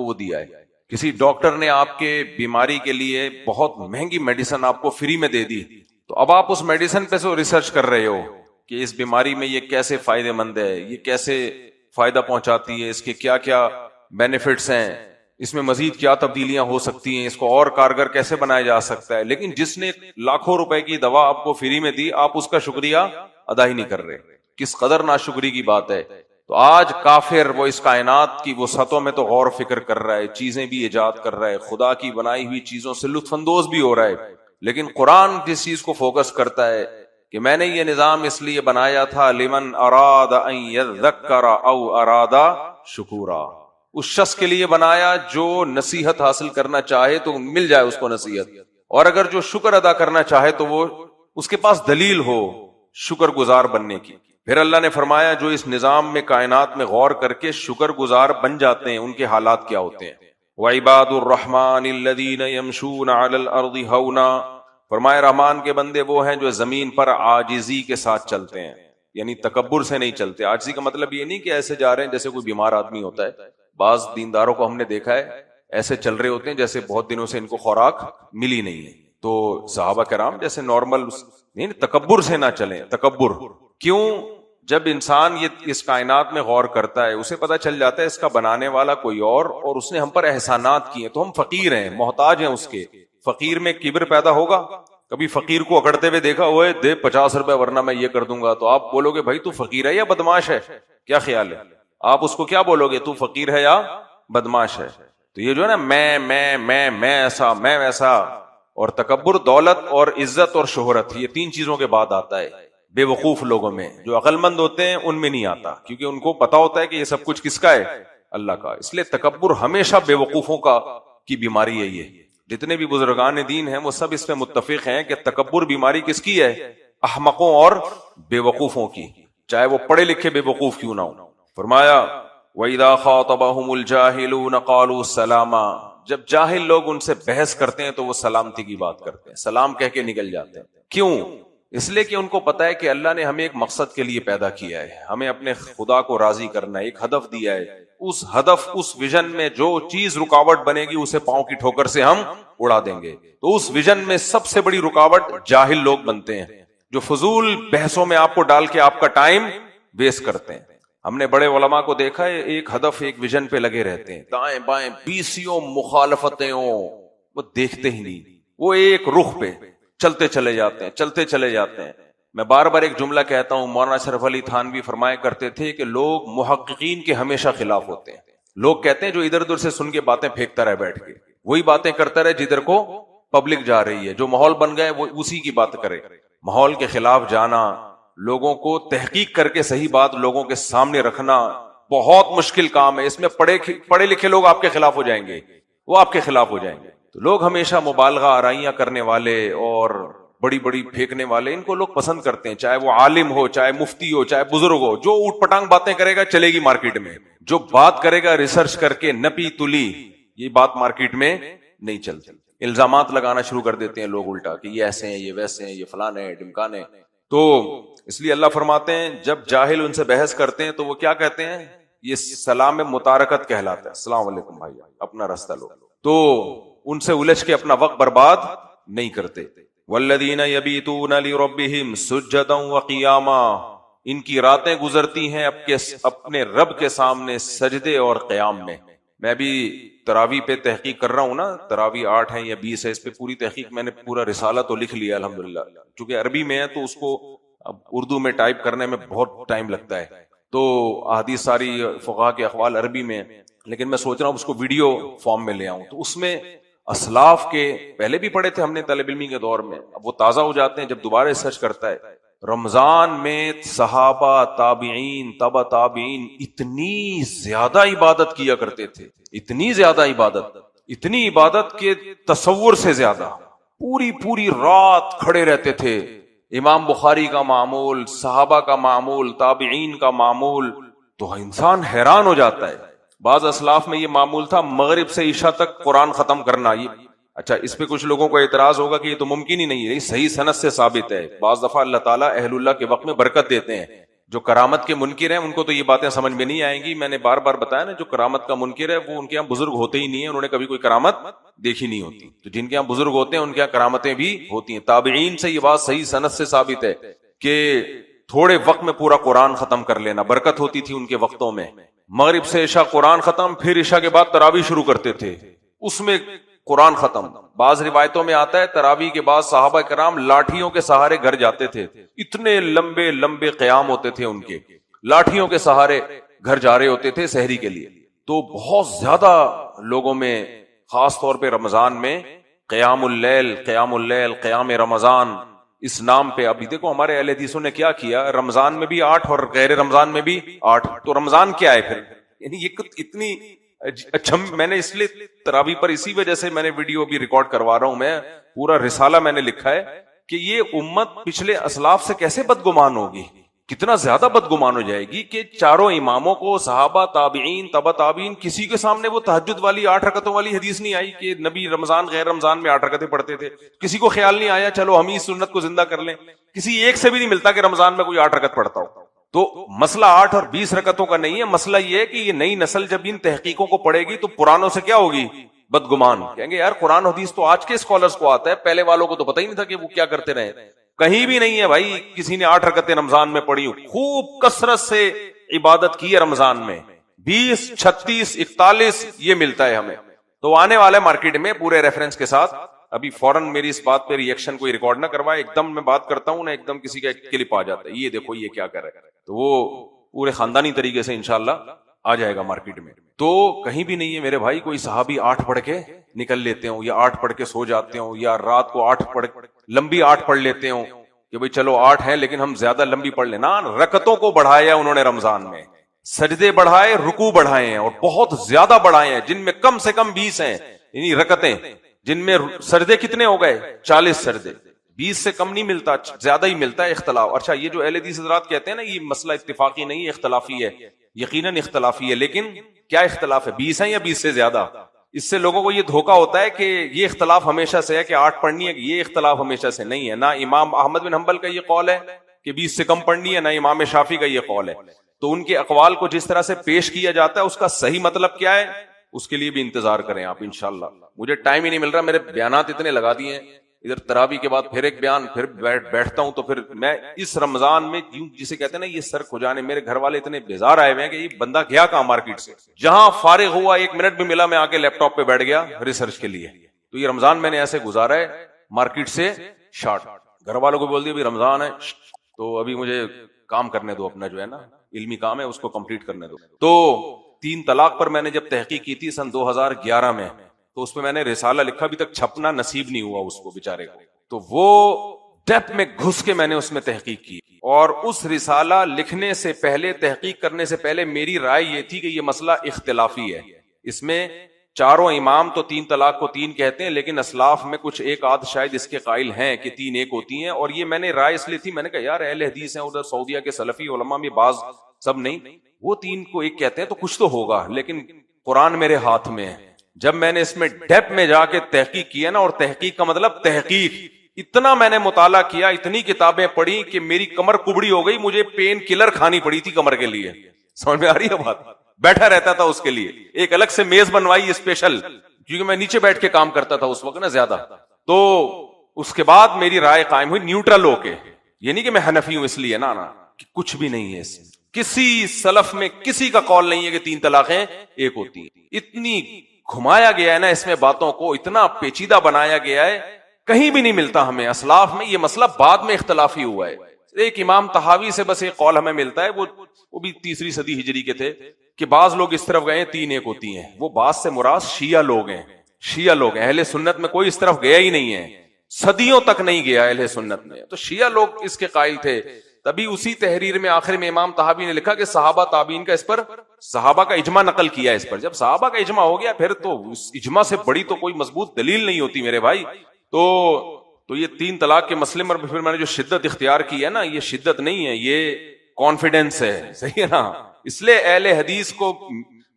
وہ دیا ہے. کسی ڈاکٹر نے آپ کے بیماری کے لیے بہت مہنگی میڈیسن آپ کو فری میں دے دی, تو اب آپ اس میڈیسن پہ سے ریسرچ کر رہے ہو کہ اس بیماری میں یہ کیسے فائدہ مند ہے, یہ کیسے فائدہ پہنچاتی ہے, اس کے کیا کیا بینیفٹس ہیں, اس میں مزید کیا تبدیلیاں ہو سکتی ہیں, اس کو اور کارگر کیسے بنایا جا سکتا ہے. لیکن جس نے لاکھوں روپے کی دوا آپ کو فری میں دی, آپ اس کا شکریہ ادا ہی نہیں کر رہے. کس قدر ناشکری کی بات ہے. تو آج کافر وہ اس کائنات کی وسعتوں میں تو غور و فکر کر رہا ہے, چیزیں بھی ایجاد کر رہا ہے, خدا کی بنائی ہوئی چیزوں سے لطف اندوز بھی ہو رہا ہے. لیکن قرآن جس چیز کو فوکس کرتا ہے کہ میں نے یہ نظام اس لیے بنایا تھا لمن اراد ان یذکر او اراد شکورا, اس شخص کے لیے بنایا جو نصیحت حاصل کرنا چاہے تو مل جائے اس کو نصیحت, اور اگر جو شکر ادا کرنا چاہے تو وہ اس کے پاس دلیل ہو شکر گزار بننے کی. پھر اللہ نے فرمایا جو اس نظام میں کائنات میں غور کر کے شکر گزار بن جاتے ہیں ان کے حالات کیا ہوتے ہیں. وعباد الرحمن الذین یمشون علی الارض ہونا, فرمایا رحمان کے بندے وہ ہیں جو زمین پر عاجزی کے ساتھ چلتے ہیں, یعنی تکبر سے نہیں چلتے. عاجزی کا مطلب یہ نہیں کہ ایسے جا رہے ہیں جیسے کوئی بیمار آدمی ہوتا ہے. بعض دینداروں کو ہم نے دیکھا ہے ایسے چل رہے ہوتے ہیں جیسے بہت دنوں سے ان کو خوراک ملی نہیں ہے. تو صحابہ کرام جیسے نارمل نہیں, تکبر سے نہ چلیں. تکبر کیوں؟ جب انسان یہ اس کائنات میں غور کرتا ہے اسے پتہ چل جاتا ہے اس کا بنانے والا کوئی اور اس نے ہم پر احسانات کیے, تو ہم فقیر ہیں, محتاج ہیں اس کے. فقیر میں کبر پیدا ہوگا؟ کبھی فقیر کو اکڑتے ہوئے دیکھا ہوئے دے 50 روپے ورنہ میں یہ کر دوں گا, تو آپ بولو گے بھائی تو فقیر ہے یا بدماش ہے؟ کیا خیال ہے آپ اس کو کیا بولو گے, تو فقیر ہے یا بدماش ہے؟ تو یہ جو ہے نا میں ایسا میں ویسا, اور تکبر دولت اور عزت اور شہرت, یہ 3 چیزوں کے بعد آتا ہے. بے وقوف لوگوں میں, جو عقل مند ہوتے ہیں ان میں نہیں آتا, کیونکہ ان کو پتا ہوتا ہے کہ یہ سب کچھ کس کا ہے, اللہ کا. اس لیے تکبر ہمیشہ بے وقوفوں کی بیماری ہے. یہ جتنے بھی بزرگان دین ہیں وہ سب اس پہ متفق ہیں کہ تکبر بیماری کس کی ہے؟ احمقوں اور بے وقوفوں کی, چاہے وہ پڑھے لکھے بے وقوف کیوں نہ ہو. فرمایا وَإِذَا خَاطَبَهُمُ الْجَاهِلُونَ قَالُوا سَلَامًا, جب جاہل لوگ ان سے بحث کرتے ہیں تو وہ سلامتی کی بات کرتے ہیں, سلام کہہ کے نکل جاتے ہیں. کیوں؟ اس لیے کہ ان کو پتا ہے کہ اللہ نے ہمیں ایک مقصد کے لیے پیدا کیا ہے, ہمیں اپنے خدا کو راضی کرنا ہے, ایک ہدف دیا ہے. اس ہدف اس ویژن میں جو چیز رکاوٹ بنے گی اسے پاؤں کی ٹھوکر سے ہم اڑا دیں گے. تو اس ویژن میں سب سے بڑی رکاوٹ جاہل لوگ بنتے ہیں, جو فضول بحثوں میں آپ کو ڈال کے آپ کا ٹائم ویسٹ کرتے ہیں. ہم نے بڑے علماء کو دیکھا ہے ایک ہدف ایک ویژن پہ لگے رہتے ہیں, دائیں بائیں 20 مخالفتیں ہوں وہ دیکھتے ہی نہیں, وہ ایک رخ پہ چلتے چلے جاتے ہیں. میں بار بار ایک جملہ کہتا ہوں, مولانا اشرف علی تھانوی فرمایا کرتے تھے کہ لوگ محققین کے ہمیشہ خلاف ہوتے ہیں. لوگ کہتے ہیں جو ادھر ادھر سے سن کے باتیں پھینکتا رہے, بیٹھ کے وہی باتیں کرتا رہے جدھر کو پبلک جا رہی ہے, جو ماحول بن گئے وہ اسی کی بات کرے. ماحول کے خلاف جانا, لوگوں کو تحقیق کر کے صحیح بات لوگوں کے سامنے رکھنا بہت مشکل کام ہے. اس میں پڑھے لکھے لوگ آپ کے خلاف ہو جائیں گے, وہ آپ کے خلاف ہو جائیں گے. تو لوگ ہمیشہ مبالغہ آرائیاں کرنے والے اور بڑی بڑی پھینکنے والے, ان کو لوگ پسند کرتے ہیں, چاہے وہ عالم ہو, چاہے مفتی ہو, چاہے بزرگ ہو. جو اوٹ پٹانگ باتیں کرے گا چلے گی مارکیٹ میں, جو بات کرے گا ریسرچ کر کے نپی تلی, یہ بات مارکیٹ میں نہیں چلتی. الزامات لگانا شروع کر دیتے ہیں لوگ الٹا کہ یہ ایسے ہیں, یہ ویسے ہیں, یہ فلانے ہیں, ڈمکانے. تو اس لیے اللہ فرماتے ہیں جب جاہل ان سے بحث کرتے ہیں تو وہ کیا کہتے ہیں, یہ سلام متارکت کہلاتا ہے. السلام علیکم بھائی, اپنا راستہ لو. تو ان سے الجھ کے اپنا وقت برباد نہیں کرتے. والذین یبیتون لربہم سجدا وقیاما, ان کی راتیں گزرتی ہیں اپنے رب کے سامنے سجدے اور قیام میں. میں بھی تراویح پہ تحقیق کر رہا ہوں نا, تراویح 8 ہیں یا 20 ہے, اس پہ پوری تحقیق میں نے پورا رسالہ تو لکھ لیا الحمدللہ. چونکہ عربی میں ہے تو اس کو اب اردو میں ٹائپ کرنے میں بہت ٹائم لگتا ہے, تو احادیث ساری فقہا کے اقوال عربی میں, لیکن میں سوچ رہا ہوں اس کو ویڈیو فارم میں لے آؤں. تو اس میں اسلاف کے پہلے بھی پڑھے تھے ہم نے طالب علمی کے دور میں, اب وہ تازہ ہو جاتے ہیں جب دوبارہ ریسرچ کرتا ہے. رمضان میں صحابہ, تابعین, تبع تابعین اتنی زیادہ عبادت کیا کرتے تھے, اتنی زیادہ عبادت, اتنی عبادت کے تصور سے زیادہ, پوری رات کھڑے رہتے تھے. امام بخاری کا معمول, صحابہ کا معمول, تابعین کا معمول, تو انسان حیران ہو جاتا ہے. بعض اسلاف میں یہ معمول تھا مغرب سے عشاء تک قرآن ختم کرنا. یہ اچھا, اس پہ کچھ لوگوں کو اعتراض ہوگا کہ یہ تو ممکن ہی نہیں ہے, صحیح سند سے ثابت ہے. بعض دفعہ اللہ تعالیٰ اہل اللہ کے وقت میں برکت دیتے ہیں, جو کرامت کے منکر ہیں ان کو تو یہ باتیں سمجھ میں نہیں آئیں گی. میں نے بار بار بتایا نا, جو کرامت کا منکر ہے وہ ان کے یہاں بزرگ ہوتے ہی نہیں ہیں, انہوں نے کبھی کوئی کرامت دیکھی نہیں ہوتی. تو جن کے یہاں بزرگ ہوتے ہیں ان کے یہاں کرامتیں بھی ہوتی ہیں. تابعین سے یہ بات صحیح سند سے ثابت ہے کہ تھوڑے وقت میں پورا قرآن ختم کر لینا, برکت ہوتی تھی ان کے وقتوں میں. مغرب سے عشاء قرآن ختم, پھر عشاء کے بعد تراویح شروع کرتے تھے, اس میں قرآن ختم. بعض روایتوں میں آتا ہے تراویح کے بعد صحابہ کرام لاٹھیوں کے سہارے گھر جاتے تھے. اتنے لمبے لمبے قیام ہوتے تھے ان کے, لاٹھیوں کے سہارے گھر جا رہے ہوتے تھے سحری کے لیے. تو بہت زیادہ لوگوں میں خاص طور پہ رمضان میں قیام اللیل, قیام رمضان اس نام پہ. ابھی دیکھو ہمارے اہل حدیثوں نے کیا کیا, رمضان میں بھی 8 اور غیر رمضان میں بھی 8. تو رمضان کیا ہے پھر؟ یعنی یہ اتنی اچھا, میں نے اس لیے تراویح پر اسی وجہ سے میں نے ویڈیو بھی ریکارڈ کروا رہا ہوں, میں پورا رسالہ میں نے لکھا ہے کہ یہ امت پچھلے اسلاف سے کیسے بدگمان ہوگی, کتنا زیادہ بدگمان ہو جائے گی کہ چاروں اماموں کو, صحابہ, تابعین, تبع تابعین, کسی کے سامنے وہ تہجد والی 8 رکعتوں والی حدیث نہیں آئی کہ نبی رمضان غیر رمضان میں 8 رکعتیں پڑھتے تھے. کسی کو خیال نہیں آیا چلو ہم اس سنت کو زندہ کر لیں. کسی ایک سے بھی نہیں ملتا کہ رمضان میں کوئی 8 رکعت پڑھتا ہو. تو مسئلہ 8 اور 20 رکعتوں کا نہیں ہے, مسئلہ یہ ہے کہ یہ نئی نسل جب ان تحقیقوں کو پڑھے گی تو پرانوں سے کیا ہوگی, بدگمان. کہیں گے یار قرآن حدیث تو آج کے اسکالرز کو آتا ہے, پہلے والوں کو تو پتہ ہی نہیں تھا کہ وہ کیا کرتے رہے. کہیں بھی نہیں ہے بھائی کسی نے 8 رکعتیں رمضان میں پڑھی, خوب کثرت سے عبادت کی ہے رمضان میں, 20, 36, 41 یہ ملتا ہے ہمیں. تو آنے والے مارکیٹ میں پورے ریفرنس کے ساتھ. ابھی فوراً میری اس بات پہ ری ایکشن کوئی ریکارڈ نہ کروائے, ایک دم میں بات کرتا ہوں نا ایک دم کسی کا کلپ آ جاتا ہے, یہ دیکھو یہ کیا کر رہا ہے, تو وہ پورے خاندانی طریقے سے انشاءاللہ آ جائے گا مارکیٹ میں. تو کہیں بھی نہیں ہے میرے بھائی کوئی صحابی 8 پڑھ کے نکل لیتے ہوں, یا 8 پڑھ کے سو جاتے ہوں, یا رات کو 8 پڑھ لمبی 8 پڑھ لیتے ہوں کہ بھئی چلو 8 ہیں لیکن ہم زیادہ لمبی پڑھ لینا. رکعتوں کو بڑھایا انہوں نے رمضان میں, سجدے بڑھائے, رکوع بڑھائے ہیں, اور بہت زیادہ بڑھائے ہیں, جن میں کم سے کم 20 ہیں یعنی رکعتیں, جن میں سجدے کتنے ہو گئے 40 سجدے. 20 سے کم نہیں ملتا, زیادہ ہی ملتا ہے. اختلاف, اچھا یہ جو اہل حدیث حضرات کہتے ہیں نا یہ مسئلہ اتفاقی نہیں ہے, اختلافی ہے, یقیناً اختلافی ہے, لیکن کیا اختلاف ہے, 20 ہے یا 20 سے زیادہ؟ اس سے لوگوں کو یہ دھوکا ہوتا ہے کہ یہ اختلاف ہمیشہ سے ہے کہ 8 پڑھنی ہے, یہ اختلاف ہمیشہ سے نہیں ہے. نہ امام احمد بن حنبل کا یہ قول ہے کہ 20 سے کم پڑھنی ہے, نہ امام شافعی کا یہ قول ہے. تو ان کے اقوال کو جس طرح سے پیش کیا جاتا ہے اس کا صحیح مطلب کیا ہے, اس کے لیے بھی انتظار کریں آپ انشاءاللہ. مجھے ٹائم ہی نہیں مل رہا, میرے بیانات اتنے لگا دیے ہیں, ادھر تراویح کے بعد پھر ایک بیان, پھر بیٹھتا ہوں. تو پھر میں اس رمضان میں جسے کہتے ہیں نا یہ سر کھجانے, میرے گھر والے اتنے بیزار آئے ہوئے ہیں کہ یہ بندہ گیا کہاں مارکیٹ سے, جہاں فارغ ہوا 1 منٹ بھی ملا میں آ کے لیپ ٹاپ پہ بیٹھ گیا ریسرچ کے لیے. تو یہ رمضان میں نے ایسے گزارا ہے, مارکیٹ سے شارٹ. گھر والوں کو بول دیا بھی رمضان ہے تو ابھی مجھے کام کرنے دو, اپنا جو ہے نا علمی کام ہے اس کو کمپلیٹ کرنے دو. تو 3 طلاق پر میں نے جب تحقیق کی تھی سن 2011 میں, تو اس پہ میں نے رسالہ لکھا, ابھی تک چھپنا نصیب نہیں ہوا اس کو بیچارے کو. تو وہ ڈیپ میں گھس کے میں نے اس میں تحقیق کی, اور اس رسالہ لکھنے سے پہلے, تحقیق کرنے سے پہلے میری رائے یہ تھی کہ یہ مسئلہ اختلافی ہے. اس میں چاروں امام تو 3 طلاق کو 3 کہتے ہیں, لیکن اسلاف میں کچھ ایک آدھ شاید اس کے قائل ہیں کہ 3 ایک ہوتی ہیں. اور یہ میں نے رائے اس لیے تھی, میں نے کہا یار اہل حدیث ہیں, ادھر سعودیہ کے سلفی علماء میں بعض سب نہیں, وہ 3 کو 1 کہتے ہیں تو کچھ تو ہوگا, لیکن قرآن میرے ہاتھ میں ہے. جب میں نے اس میں ڈیپ میں جا کے تحقیق کیا نا, اور تحقیق کا مطلب تحقیق, اتنا میں نے مطالعہ کیا, اتنی کتابیں پڑھی کہ میری کمر کبڑی ہو گئی, مجھے پین کلر کھانی پڑی تھی کمر کے لیے. سمجھ میں آ رہی ہے بات؟ بیٹھا رہتا تھا اس کے لیے, ایک الگ سے میز بنوائی اسپیشل, کیونکہ میں نیچے بیٹھ کے کام کرتا تھا اس وقت نا زیادہ. تو اس کے بعد میری رائے قائم ہوئی نیوٹرل ہو کے, یہ نہیں کہ میں حنفی ہوں اس لیے, نا کہ کچھ بھی نہیں ہے. کسی سلف میں کسی کا قول نہیں ہے کہ 3 طلاقیں ایک ہوتی ہیں. اتنی گھمایا گیا ہے نا اس میں باتوں کو, اتنا پیچیدہ بنایا گیا ہے, کہیں بھی نہیں ملتا ہمیں اسلاف میں. یہ مسئلہ بعد میں اختلافی ہوا ہے. ایک امام طحاوی سے بس ایک قول ہمیں ملتا ہے, وہ بھی 3 صدی ہجری کے تھے, کہ بعض لوگ اس طرف گئے 3 ایک ہوتی ہیں. وہ بعض سے مراد شیعہ لوگ ہیں, شیعہ لوگ ہیں. اہل سنت میں کوئی اس طرف گیا ہی نہیں ہے, صدیوں تک نہیں گیا اہل سنت میں. تو شیعہ لوگ اس کے قائل تھے. تبھی اسی تحریر میں آخر میں امام طحاوی نے لکھا کہ صحابہ تابعین کا اس پر, صحابہ کا اجماع نقل کیا اس پر. جب صحابہ کا اجماع ہو گیا پھر تو اس اجماع سے بڑی تو کوئی مضبوط دلیل نہیں ہوتی میرے بھائی. تو یہ 3 طلاق کے مسئلے میں پھر میں نے جو شدت اختیار کی ہے نا, یہ شدت نہیں ہے, یہ کانفیڈنس ہے. صحیح ہے نا؟ اس لیے اہل حدیث کو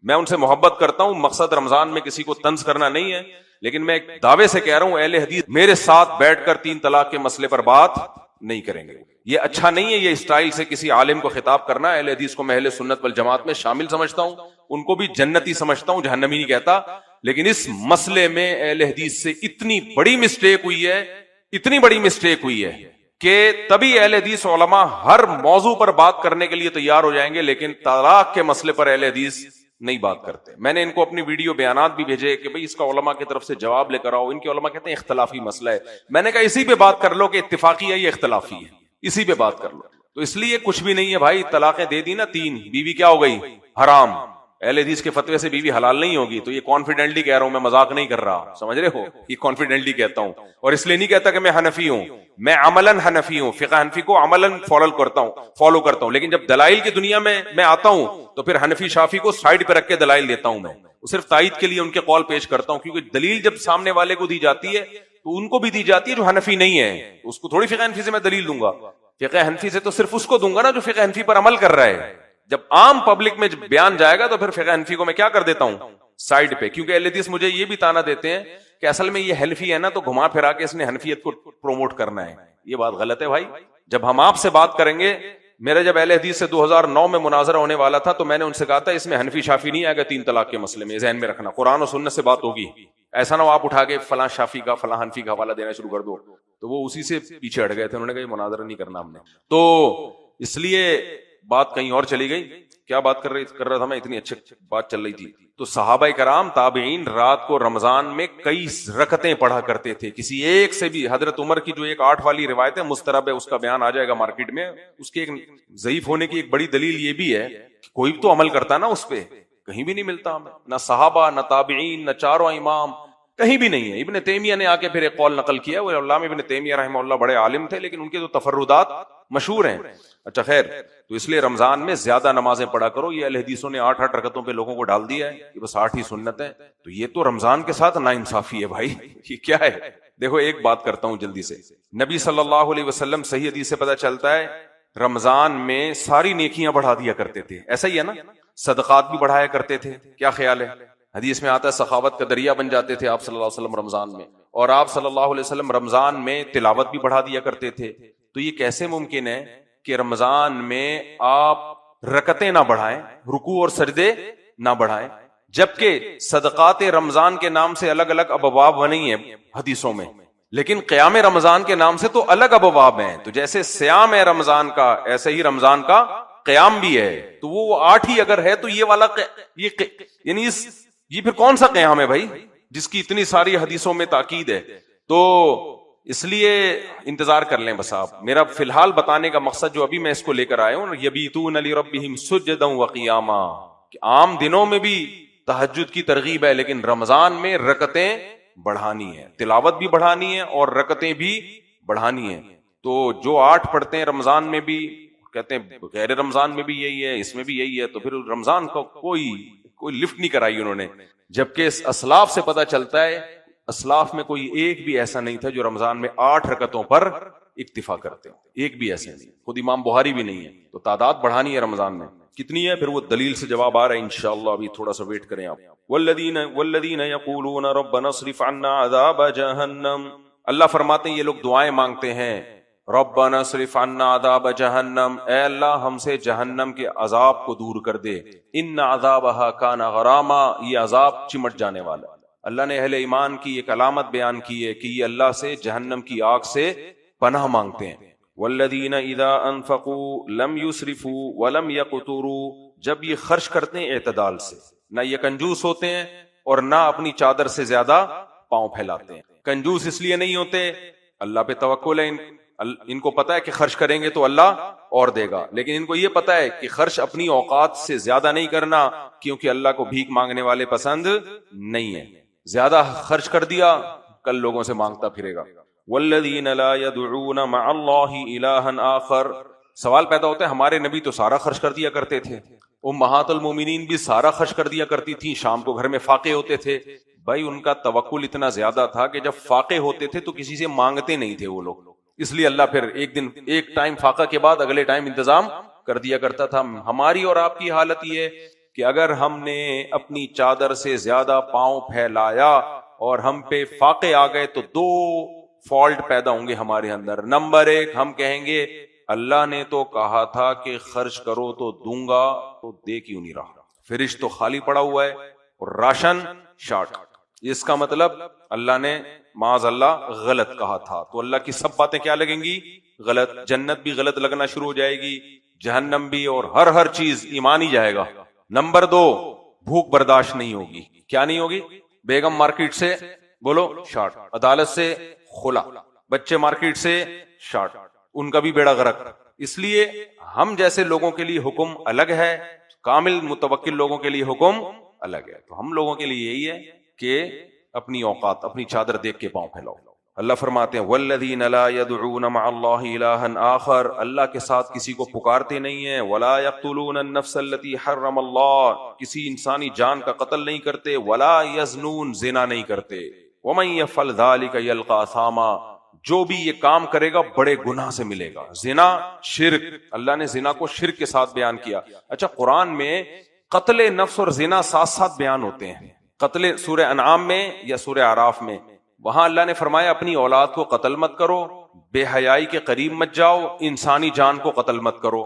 میں ان سے محبت کرتا ہوں. مقصد رمضان میں کسی کو طنز کرنا نہیں ہے, لیکن میں ایک دعوے سے کہہ رہا ہوں اہل حدیث میرے ساتھ بیٹھ کر 3 طلاق کے مسئلے پر بات نہیں کریں گے. یہ اچھا نہیں ہے یہ اسٹائل سے کسی عالم کو خطاب کرنا. اہل حدیث کو میں اہل سنت والجماعت میں شامل سمجھتا ہوں, ان کو بھی جنتی سمجھتا ہوں, جہنمی نہیں کہتا. لیکن اس مسئلے میں اہل حدیث سے اتنی بڑی مسٹیک ہوئی ہے کہ تبھی اہل حدیث علماء ہر موضوع پر بات کرنے کے لیے تیار ہو جائیں گے, لیکن طلاق کے مسئلے پر اہل حدیث نہیں بات کرتے. میں نے ان کو اپنی ویڈیو بیانات بھی بھیجے کہ بھئی اس کا علماء کی طرف سے جواب لے کر آؤ. ان کے علماء کہتے ہیں اختلافی مسئلہ ہے. میں نے کہا اسی پہ بات کر لو کہ اتفاقی ہے یہ اختلافی ہے, اسی پہ بات کر لو. تو اس لیے کچھ بھی نہیں ہے بھائی, طلاقیں دے دی نا 3, بیوی کیا ہو گئی حرام. اہل حدیث کے فتوے سے بیوی حلال نہیں ہوگی. تو یہ کانفیڈنٹلی کہہ رہا ہوں, میں مذاق نہیں کر رہا, سمجھ رہے ہو, یہ کانفیڈنٹلی کہتا ہوں. اور اس لیے نہیں کہتا کہ میں حنفی ہوں, میں عملاً حنفی ہوں, فقہ حنفی کو عملاً فالو کرتا ہوں. لیکن جب دلائل کی دنیا میں آتا ہوں تو پھر حنفی شافی کو سائڈ پہ رکھ کے دلائل دیتا ہوں. میں صرف تائید کے لیے ان کے قول پیش کرتا ہوں, کیونکہ دلیل جب سامنے والے کو دی جاتی ہے تو ان کو بھی دی جاتی ہے جو حنفی نہیں ہے. اس کو تھوڑی فقہ حنفی سے میں دلیل دوں گا. فقہ حنفی سے تو صرف اس کو دوں گا نا جو فقہ حنفی پر عمل کر رہا ہے. جب عام پبلک میں بیان جائے گا تو پھر فقہ حنفی کو میں کیا کر دیتا ہوں سائڈ پہ. کیونکہ اہل حدیث مجھے یہ بھی تانا دیتے ہیں کہ اصل میں یہ حنفی ہے نا, تو گھما پھرا کے اس نے حنفیت کو پروموٹ کرنا ہے. یہ بات غلط ہے بھائی. جب ہم آپ سے بات کریں گے, میرا جب اہل حدیث سے 2009 میں مناظرہ ہونے والا تھا تو میں نے ان سے کہا تھا اس میں حنفی شافی نہیں آئے گا 3 طلاق کے مسئلے میں, ذہن میں رکھنا, قرآن و سنت سے بات ہوگی. ایسا نہ ہو آپ اٹھا کے فلاں شافی کا فلاں حنفی کا حوالہ دینا شروع کر دو. تو وہ اسی سے پیچھے ہٹ گئے تھے, انہوں نے کہا یہ مناظرہ نہیں کرنا ہم نے. تو اس لیے بات کہیں اور چلی گئی. کیا بات کر رہا تھا میں, اتنی اچھی بات چل رہی تھی. تو صحابہ کرام تابعین رات کو رمضان میں کئی رکعتیں پڑھا کرتے تھے, کسی ایک سے بھی. حضرت عمر کی جو ایک 8 والی روایت ہے مسترب ہے, اس کا بیان آ جائے گا مارکیٹ میں. اس کے ایک ضعیف ہونے کی ایک بڑی دلیل یہ بھی ہے کہ کوئی تو عمل کرتا نا اس پہ, کہیں بھی نہیں ملتا ہمیں, نہ صحابہ نہ تابعین نہ چاروں امام, کہیں بھی نہیں ہے. ابن تیمیہ نے آ کے پھر ایک قول نقل کیا, وہ علامہ ابن تیمیہ رحمہ اللہ بڑے عالم تھے, لیکن ان کے تو تفردات مشہور ہیں. اچھا خیر, تو اس لیے رمضان میں زیادہ نمازیں پڑھا کرو. یہ اہل حدیثوں نے 8 رکعتوں پہ لوگوں کو ڈال دیا ہے کہ بس 8 ہی سنت ہے. تو یہ تو رمضان کے ساتھ ناانصافی ہے بھائی. یہ کیا ہے؟ دیکھو ایک بات کرتا ہوں جلدی سے. نبی صلی اللہ علیہ وسلم صحیح حدیث سے پتہ چلتا ہے رمضان میں ساری نیکیاں بڑھا دیا کرتے تھے. ایسا ہی ہے نا, صدقات بھی بڑھایا کرتے تھے. کیا خیال ہے؟ حدیث میں آتا ہے سخاوت کا دریا بن جاتے تھے آپ صلی اللہ علیہ وسلم رمضان میں. اور آپ صلی اللہ علیہ وسلم رمضان میں تلاوت بھی بڑھا دیا کرتے تھے. تو یہ کیسے ممکن ہے کہ رمضان میں آپ رکعتیں نہ بڑھائیں, رکوع اور سجدے نہ بڑھائیں, جبکہ صدقات رمضان کے نام سے الگ الگ ابواب بنی ہیں حدیثوں میں, لیکن قیام رمضان کے نام سے تو الگ ابواب ہیں. تو جیسے صیام ہے رمضان کا, ایسے ہی رمضان کا قیام بھی ہے. تو وہ 8 ہی اگر ہے تو یہ والا یعنی یہ پھر کون سا قیام ہے بھائی جس کی اتنی ساری حدیثوں میں تاکید ہے؟ تو اس لیے انتظار کر لیں بس آپ. میرا فی الحال بتانے کا مقصد جو ابھی میں اس کو لے کر آیا ہوں, یبیتون لربہم سجدا وقیاما, کہ عام دنوں میں بھی تہجد کی ترغیب ہے, لیکن رمضان میں رکعتیں بڑھانی ہے, تلاوت بھی بڑھانی ہے اور رکعتیں بھی بڑھانی ہے. تو جو 8 پڑھتے ہیں رمضان میں بھی, کہتے ہیں غیر رمضان میں بھی یہی ہے, اس میں بھی یہی ہے, تو پھر رمضان کو کوئی لفٹ نہیں کرائی انہوں نے. جبکہ اسلاف سے پتہ چلتا ہے اسلاف میں کوئی ایک بھی ایسا نہیں تھا جو رمضان میں 8 رکعتوں پر اکتفا کرتے ہو, ایک بھی ایسے نہیں. خود امام بخاری بھی نہیں ہے. تو تعداد بڑھانی ہے رمضان میں. کتنی ہے پھر وہ دلیل سے جواب آ رہا ہے انشاءاللہ, ابھی تھوڑا سا ویٹ کریں آپ. والذین یقولون ربنا اصرف عنا عذاب جہنم, اللہ فرماتے ہیں یہ لوگ دعائیں مانگتے ہیں, ربنا اصرف عنا عذاب جہنم, اے اللہ ہم سے جہنم کے عذاب کو دور کر دے. ان عذابها کان غراما, یہ عذاب چمٹ جانے والا. اللہ نے اہل ایمان کی ایک علامت بیان کی ہے کہ یہ اللہ سے جہنم کی آگ سے پناہ مانگتے ہیں. والذین اذا انفقوا لم یسرفوا ولم یقتروا, جب یہ خرچ کرتے ہیں اعتدال سے, نہ یہ کنجوس ہوتے ہیں اور نہ اپنی چادر سے زیادہ پاؤں پھیلاتے ہیں. کنجوس اس لیے نہیں ہوتے, اللہ پہ توکل ہے, ان کو پتا ہے کہ خرچ کریں گے تو اللہ اور دے گا, لیکن ان کو یہ پتا ہے کہ خرچ اپنی اوقات سے زیادہ نہیں کرنا, کیونکہ اللہ کو بھیک مانگنے والے پسند نہیں ہے. زیادہ خرچ کر دیا کل لوگوں سے مانگتا پھرے گا. والذین لا يدعون مع اللہ الہا آخر, سوال پیدا ہوتا ہے ہمارے نبی تو سارا خرچ کر دیا کرتے تھے, امہات المومنین بھی سارا خرچ کر دیا کرتی تھی, شام کو گھر میں فاقے ہوتے تھے. بھائی ان کا توکل اتنا زیادہ تھا کہ جب فاقے ہوتے تھے تو کسی سے مانگتے نہیں تھے وہ لوگ, اس لیے اللہ پھر ایک ٹائم فاقہ کے بعد اگلے ٹائم انتظام کر دیا کرتا تھا. ہماری اور آپ کی حالت یہ ہے کہ اگر ہم نے اپنی چادر سے زیادہ پاؤں پھیلایا اور ہم پہ فاقے آ گئے تو 2 فالٹ پیدا ہوں گے ہمارے اندر. نمبر 1, ہم کہیں گے اللہ نے تو کہا تھا کہ خرچ کرو تو دوں گا، تو دے کیوں نہیں رہا؟ فرش تو خالی پڑا ہوا ہے اور راشن شارٹ. اس کا مطلب اللہ نے معاذ اللہ غلط کہا تھا. تو اللہ کی سب باتیں کیا لگیں گی؟ غلط. جنت بھی غلط لگنا شروع ہو جائے گی، جہنم بھی، اور ہر چیز ایمان ہی جائے گا. نمبر 2، بھوک برداشت نہیں ہوگی. کیا نہیں ہوگی؟ بیگم مارکیٹ سے بولو شارٹ، عدالت سے خلا، بچے مارکیٹ سے شارٹ، ان کا بھی بیڑا غرق. اس لیے ہم جیسے لوگوں کے لیے حکم الگ ہے، کامل متوکل لوگوں کے لیے حکم الگ ہے. تو ہم لوگوں کے لیے یہی ہے کہ اپنی اوقات، اپنی چادر دیکھ کے پاؤں پھیلاؤ. اللہ فرماتے ہیں والذین لا يدعون مع اللہ الہا آخر، اللہ کے ساتھ کسی کو پکارتے نہیں ہیں. ولا یقتلون النفس التي حرم اللہ، کسی انسانی جان کا قتل نہیں کرتے. ولا یزنون، زنا نہیں کرتے. ومن یفعل ذلک یلقى اثاما، جو بھی یہ کام کرے گا بڑے گناہ سے ملے گا. زنا شرک، اللہ نے زنا کو شرک کے ساتھ بیان کیا. اچھا، قرآن میں قتل نفس اور زنا ساتھ ساتھ بیان ہوتے ہیں. قتل سورہ انعام میں یا سورہ اعراف میں، وہاں اللہ نے فرمایا اپنی اولاد کو قتل مت کرو، بے حیائی کے قریب مت جاؤ، انسانی جان کو قتل مت کرو.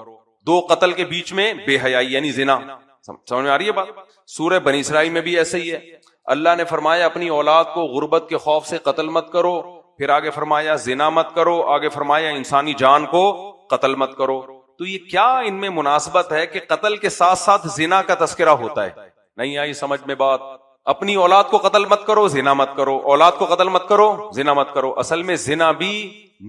دو قتل کے بیچ میں بے حیائی یعنی زنا. سمجھ میں آ رہی ہے بات؟ سورہ بنی اسرائیل میں بھی ایسے ہی ہے. اللہ نے فرمایا اپنی اولاد کو غربت کے خوف سے قتل مت کرو، پھر آگے فرمایا زنا مت کرو، آگے فرمایا انسانی جان کو قتل مت کرو. تو یہ کیا ان میں مناسبت ہے کہ قتل کے ساتھ ساتھ زنا کا تذکرہ ہوتا ہے؟ نہیں آئی سمجھ میں بات؟ اپنی اولاد کو قتل مت کرو، زنا مت کرو، اولاد کو قتل مت کرو، زنا مت کرو. اصل میں زنا بھی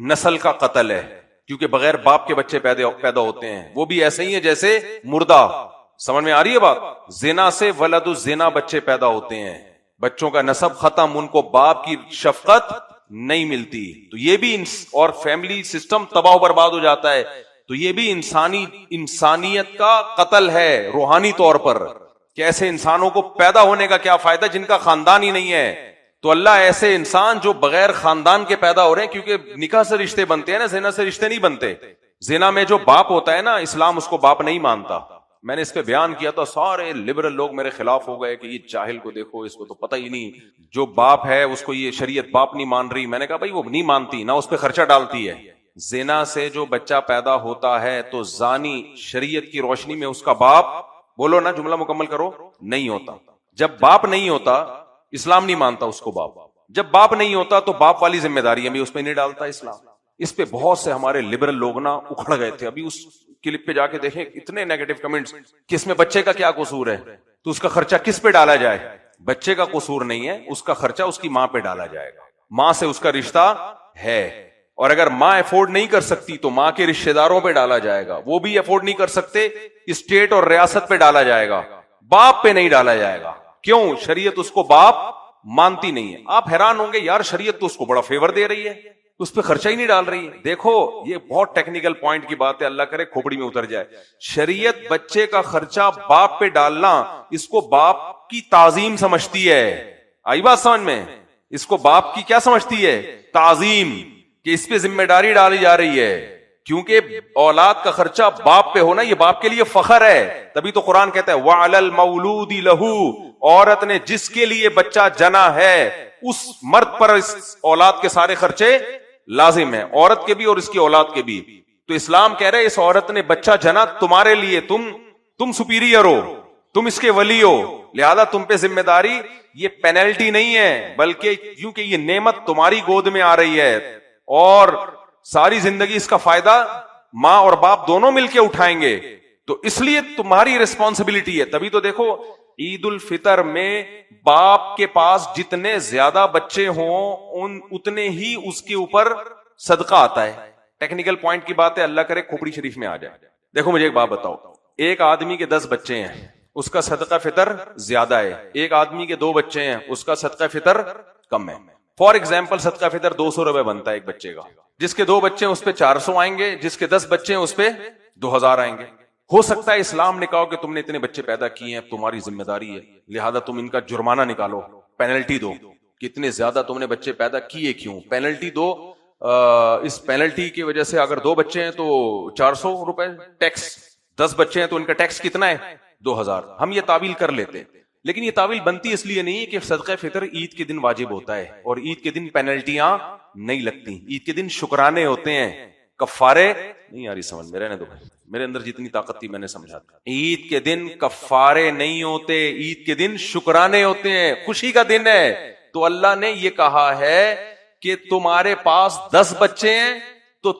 نسل کا قتل ہے، کیونکہ بغیر باپ کے بچے پیدا ہوتے ہیں. وہ بھی ایسے ہی ہیں جیسے مردہ. سمجھ میں آ رہی ہے بات؟ زنا سے ولد الزنا بچے پیدا ہوتے ہیں، بچوں کا نسب ختم، ان کو باپ کی شفقت نہیں ملتی. تو یہ بھی اور فیملی سسٹم تباہ و برباد ہو جاتا ہے. تو یہ بھی انسانیت کا قتل ہے روحانی طور پر، کہ ایسے انسانوں کو پیدا ہونے کا کیا فائدہ جن کا خاندان ہی نہیں ہے. تو اللہ ایسے انسان جو بغیر خاندان کے پیدا ہو رہے ہیں، کیونکہ نکاح سے رشتے بنتے ہیں نا، زنا سے رشتے نہیں بنتے. زنا میں جو باپ ہوتا ہے نا، اسلام اس کو باپ نہیں مانتا. میں نے اس پہ بیان کیا تو سارے لبرل لوگ میرے خلاف ہو گئے کہ یہ جاہل کو دیکھو، اس کو تو پتہ ہی نہیں، جو باپ ہے اس کو یہ شریعت باپ نہیں مان رہی. میں نے کہا بھائی وہ نہیں مانتی، نہ اس پہ خرچہ ڈالتی ہے. زنا سے جو بچہ پیدا ہوتا ہے تو زانی شریعت کی روشنی میں اس کا باپ، بولو نا جملہ مکمل کرو، نہیں ہوتا. جب باپ نہیں ہوتا اسلام نہیں مانتا اس کو باپ. جب باپ نہیں ہوتا تو باپ والی ذمہ داری بھی اس پہ نہیں ڈالتا اسلام. اس پہ بہت سے ہمارے لبرل لوگ نا اکھڑ گئے تھے. ابھی اس کلپ پہ جا کے دیکھیں اتنے نیگیٹو کمنٹس کہ اس میں بچے کا کیا قصور ہے، تو اس کا خرچہ کس پہ ڈالا جائے؟ بچے کا قصور نہیں ہے، اس کا خرچہ اس کی ماں پہ ڈالا جائے گا. ماں سے اس کا رشتہ ہے، اور اگر ماں افورڈ نہیں کر سکتی تو ماں کے رشتہ داروں پہ ڈالا جائے گا. وہ بھی افورڈ نہیں کر سکتے، اسٹیٹ اور ریاست پہ ڈالا جائے گا، باپ پہ نہیں ڈالا جائے گا. کیوں؟ شریعت اس کو باپ مانتی نہیں ہے. آپ حیران ہوں گے یار شریعت تو اس کو بڑا فیور دے رہی ہے، اس پہ خرچہ ہی نہیں ڈال رہی ہے. دیکھو یہ بہت ٹیکنیکل پوائنٹ کی بات ہے، اللہ کرے کھوپڑی میں اتر جائے. شریعت بچے کا خرچہ باپ پہ ڈالنا اس کو باپ کی تعظیم سمجھتی ہے. آئی بات سمجھ میں؟ اس کو باپ کی کیا سمجھتی ہے؟ تعظیم، کہ اس پہ ذمہ داری ڈالی جا رہی ہے. کیونکہ اولاد کا خرچہ باپ پہ ہونا یہ باپ کے لیے فخر ہے. تبھی تو قرآن کہتا ہے وَعَلَى الْمَوْلُودِ لَهُ، عورت نے جس کے لیے بچہ جنا ہے اس مرد پر اس اولاد کے سارے خرچے لازم ہیں، عورت کے بھی اور اس کی اولاد کے بھی. تو اسلام کہہ رہے اس عورت نے بچہ جنا تمہارے لیے، تم سپیریئر ہو، تم اس کے ولی ہو، لہذا تم پہ ذمہ داری. یہ پینلٹی نہیں ہے بلکہ کیونکہ یہ نعمت تمہاری گود میں آ رہی ہے اور ساری زندگی اس کا فائدہ ماں اور باپ دونوں مل کے اٹھائیں گے، تو اس لیے تمہاری ریسپانسبلٹی ہے. تبھی تو دیکھو عید الفطر میں باپ کے پاس جتنے زیادہ بچے ہوں اتنے ہی اس کے اوپر صدقہ آتا ہے. ٹیکنیکل پوائنٹ کی بات ہے، اللہ کرے کھوپڑی شریف میں آ جائے. دیکھو مجھے ایک بات بتاؤ، ایک آدمی کے 10 بچے ہیں اس کا صدقہ فطر زیادہ ہے، ایک آدمی کے 2 بچے ہیں اس کا صدقہ فطر کم ہے. فار ایگزامپل صدقہ فطر 200 روپے بنتا ہے ایک بچے کا. جس کے 2 بچے ہیں اس پہ 400 آئیں گے، جس کے 10 بچے ہیں اس پہ 2000 آئیں گے. ہو سکتا ہے اسلام نے کہا کہ تم نے اتنے بچے پیدا کیے ہیں، تمہاری ذمہ داری ہے، لہذا تم ان کا جرمانہ نکالو، پینلٹی دو. کتنے زیادہ تم نے بچے پیدا کیے، کیوں پینلٹی دو. اس پینلٹی کی وجہ سے اگر 2 بچے ہیں تو 400 روپے ٹیکس، 10 بچے ہیں تو ان کا ٹیکس کتنا ہے؟ 2000. ہم یہ تعویل کر لیتے، لیکن یہ تعویل بنتی اس لیے نہیں کہ صدقہ فطر عید کے دن واجب ہوتا ہے اور عید کے دن پینلٹیاں نہیں لگتی. عید کے دن شکرانے ہوتے ہیں کفارے نہیں آ رہی سمجھ میں، رہنے دو، میرے اندر جتنی طاقت تھی میں نے سمجھا دیا. عید کے دن کفارے نہیں ہوتے، عید کے دن شکرانے ہوتے ہیں، خوشی کا دن ہے. تو اللہ نے یہ کہا ہے کہ تمہارے پاس 10 بچے ہیں تو